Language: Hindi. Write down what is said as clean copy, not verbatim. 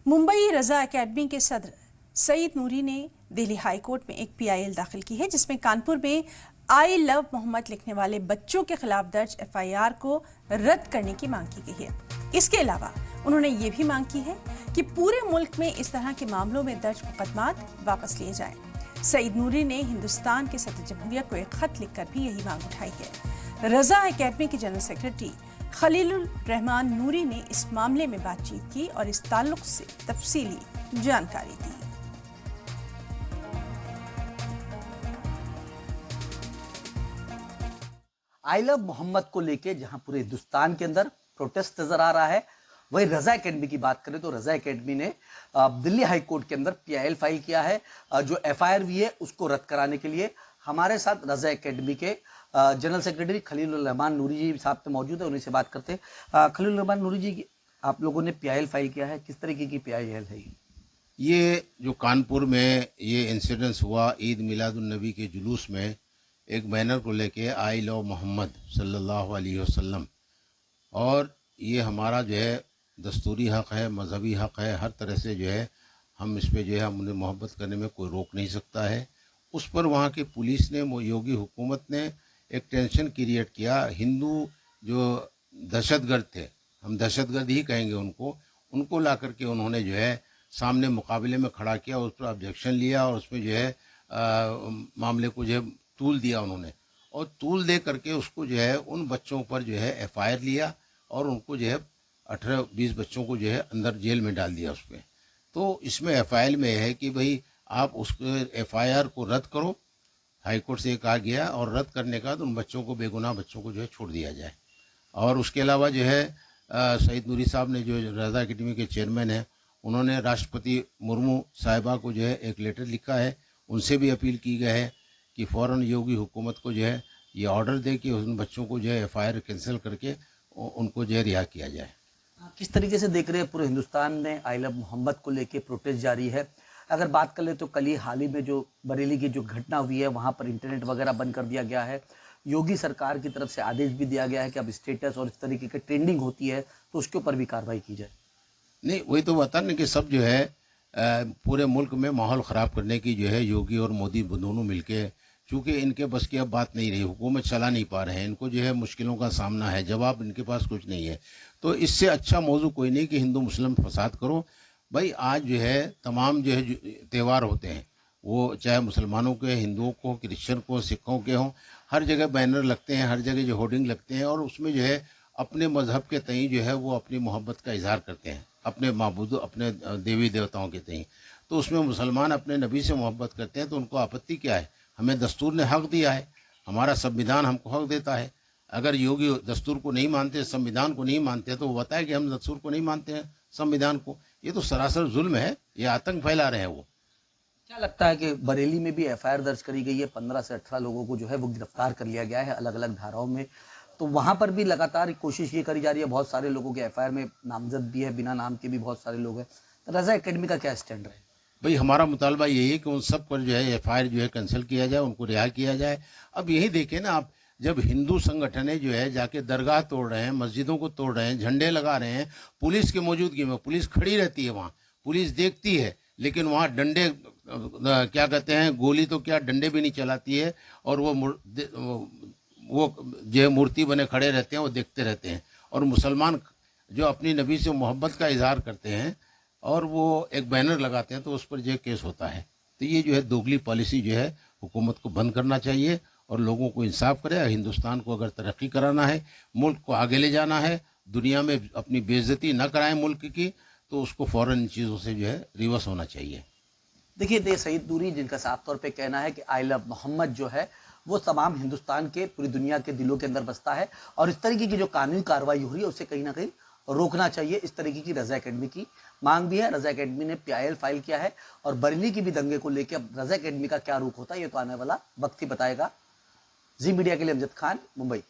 मुंबई रजा एकेडमी के सदर सईद नूरी ने दिल्ली हाई कोर्ट में एक पीआईएल दाखिल की है, जिसमें कानपुर में आई लव मोहम्मद लिखने वाले बच्चों के खिलाफ दर्ज एफआईआर को रद्द करने की मांग की गई है। इसके अलावा उन्होंने ये भी मांग की है कि पूरे मुल्क में इस तरह के मामलों में दर्ज मुकदमात वापस लिए जाएं। सईद नूरी ने हिंदुस्तान के सदर जमहूरिया को एक खत लिखकर भी यही मांग उठाई है। रजा एकेडमी के जनरल सेक्रेटरी खलीलुर रहमान नूरी ने इस मामले में बातचीत की और इस ताल्लुक से तफसीली जानकारी दी। आई लव मोहम्मद को लेके जहां पूरे हिंदुस्तान के अंदर प्रोटेस्ट नजर आ रहा है, वही रजा एकेडमी की बात करें तो रजा एकेडमी ने दिल्ली हाई कोर्ट के अंदर पीआईएल फाइल किया है। जो एफआईआर भी है उसको रद्द कराने के लिए हमारे साथ रजा एकेडमी के जनरल सेक्रेटरी खलीलुर रहमान नूरी जी साहब तो मौजूद है, उन्हीं से बात करते हैं। खलीलुर रहमान नूरी जी, आप लोगों ने पीआईएल फाइल किया है, किस तरीके की पीआईएल है? ये जो कानपुर में ये इंसिडेंस हुआ ईद मिलादुन नबी के जुलूस में, एक बैनर को लेके आई लव मोहम्मद सल्लल्लाहु अलैहि वसल्लम, और ये हमारा जो है दस्तूरी हक़ है, मजहबी हक़ है, हर तरह से जो है हम इस पर जो है हम उन्हें मोहब्बत करने में कोई रोक नहीं सकता है। उस पर वहाँ की पुलिस ने, योगी हुकूमत ने एक टेंशन क्रिएट किया। हिंदू जो दहशतगर्द थे, हम दहशतगर्द ही कहेंगे उनको ला करके उन्होंने जो है सामने मुकाबले में खड़ा किया, उस पर ऑब्जेक्शन लिया और उसमें जो है मामले को जो है तूल दिया उन्होंने, और तूल दे करके उसको जो है उन बच्चों पर जो है एफआईआर लिया और उनको जो है 18-20 बच्चों को जो है अंदर जेल में डाल दिया उसमें। तो इसमें एफआईआर में है कि भाई आप उसके एफआईआर को रद्द करो, हाई कोर्ट से कहा गया, और रद्द करने का तो उन बच्चों को, बेगुनाह बच्चों को जो है छोड़ दिया जाए। और उसके अलावा जो है सईद नूरी साहब ने, जो रजा एकेडमी के चेयरमैन हैं, उन्होंने राष्ट्रपति मुर्मू साहिबा को जो है एक लेटर लिखा है, उनसे भी अपील की गई है कि फ़ौरन योगी हुकूमत को जो है ये ऑर्डर दे कि उन बच्चों को जो है एफआईआर कैंसिल करके उनको जो है रिहा किया जाए। किस तरीके से देख रहे हैं पूरे हिंदुस्तान में आई लव मोहम्मद को लेके प्रोटेस्ट जारी है? अगर बात कर ले तो कल ही हाल ही में जो बरेली की जो घटना हुई है, वहाँ पर इंटरनेट वगैरह बंद कर दिया गया है। योगी सरकार की तरफ से आदेश भी दिया गया है कि अब स्टेटस और इस तरीके की ट्रेंडिंग होती है तो उसके ऊपर भी कार्रवाई की जाए। नहीं, वही तो बता ना कि सब जो है पूरे मुल्क में माहौल ख़राब करने की जो है योगी और मोदी दोनों मिलके, चूँकि इनके बस की अब बात नहीं रही, हुकूमत चला नहीं पा रहे हैं, इनको जो है मुश्किलों का सामना है, जवाब इनके पास कुछ नहीं है, तो इससे अच्छा मौजू कोई नहीं कि हिंदू मुस्लिम फसाद करो। भाई आज जो है तमाम जो है त्यौहार होते हैं, वो चाहे मुसलमानों के, हिंदुओं को, क्रिश्चियन को, सिखों के हों, हर जगह बैनर लगते हैं, हर जगह जो होर्डिंग लगते हैं, और उसमें जो है अपने मज़हब के तई जो है वो अपनी मोहब्बत का इजहार करते हैं, अपने माबूद, अपने देवी देवताओं के तई। तो उसमें मुसलमान अपने नबी से मोहब्बत करते हैं तो उनको आपत्ति क्या है? हमें दस्तूर ने हक़ दिया है, हमारा संविधान हमको हक़ देता है। अगर योगी दस्तूर को नहीं मानते, संविधान को नहीं मानते, तो वो बताए कि हम दस्तूर को नहीं मानते हैं, संविधान को। ये तो सरासर जुल्म है, ये आतंक फैला रहे हैं वो। क्या लगता है कि बरेली में भी एफआईआर दर्ज करी गई है, 15 से 18 लोगों को जो है वो गिरफ्तार कर लिया गया है अलग अलग धाराओं में, तो वहां पर भी लगातार कोशिश ये करी जा रही है, बहुत सारे लोगों के एफआईआर में नामजद भी है, बिना नाम के भी बहुत सारे लोग हैं, तो रजा एकेडमी का क्या स्टैंड है? भाई हमारा मुतालबा यही है कि उन सब पर जो है एफआईआर जो है कैंसिल किया जाए, उनको रिहा किया जाए। अब यही देखें ना आप, जब हिंदू संगठनें जो है जाके दरगाह तोड़ रहे हैं, मस्जिदों को तोड़ रहे हैं, झंडे लगा रहे हैं, पुलिस की मौजूदगी में, पुलिस खड़ी रहती है वहाँ, पुलिस देखती है, लेकिन वहाँ डंडे क्या कहते हैं, गोली तो क्या डंडे भी नहीं चलाती है, और वो जो मूर्ति बने खड़े रहते हैं, वो देखते रहते हैं। और मुसलमान जो अपनी नबी से मोहब्बत का इजहार करते हैं और वो एक बैनर लगाते हैं तो उस पर जो केस होता है। तो ये जो है दोगली पॉलिसी जो है हुकूमत को बंद करना चाहिए और लोगों को इंसाफ करे। हिंदुस्तान को अगर तरक्की कराना है, मुल्क को आगे ले जाना है, दुनिया में अपनी बेइज्जती न कराएं मुल्क की, तो उसको फ़ौरन इन चीज़ों से जो है रिवर्स होना चाहिए। देखिए, सईद नूरी जिनका साफ तौर पे कहना है कि आई लव मोहम्मद जो है वो तमाम हिंदुस्तान के, पूरी दुनिया के दिलों के अंदर बसता है, और इस तरीके की जो कानूनी कार्रवाई हो रही है उसे कहीं ना कहीं रोकना चाहिए। इस तरीके की रजा एकेडमी की मांग भी है। रजा एकेडमी ने पीआईएल फाइल किया है, और बरेली की भी दंगे को लेकर अब रजा एकेडमी का क्या रुख होता है ये तो आने वाला वक्त ही बताएगा। जी मीडिया के लिए अमजद खान, मुंबई।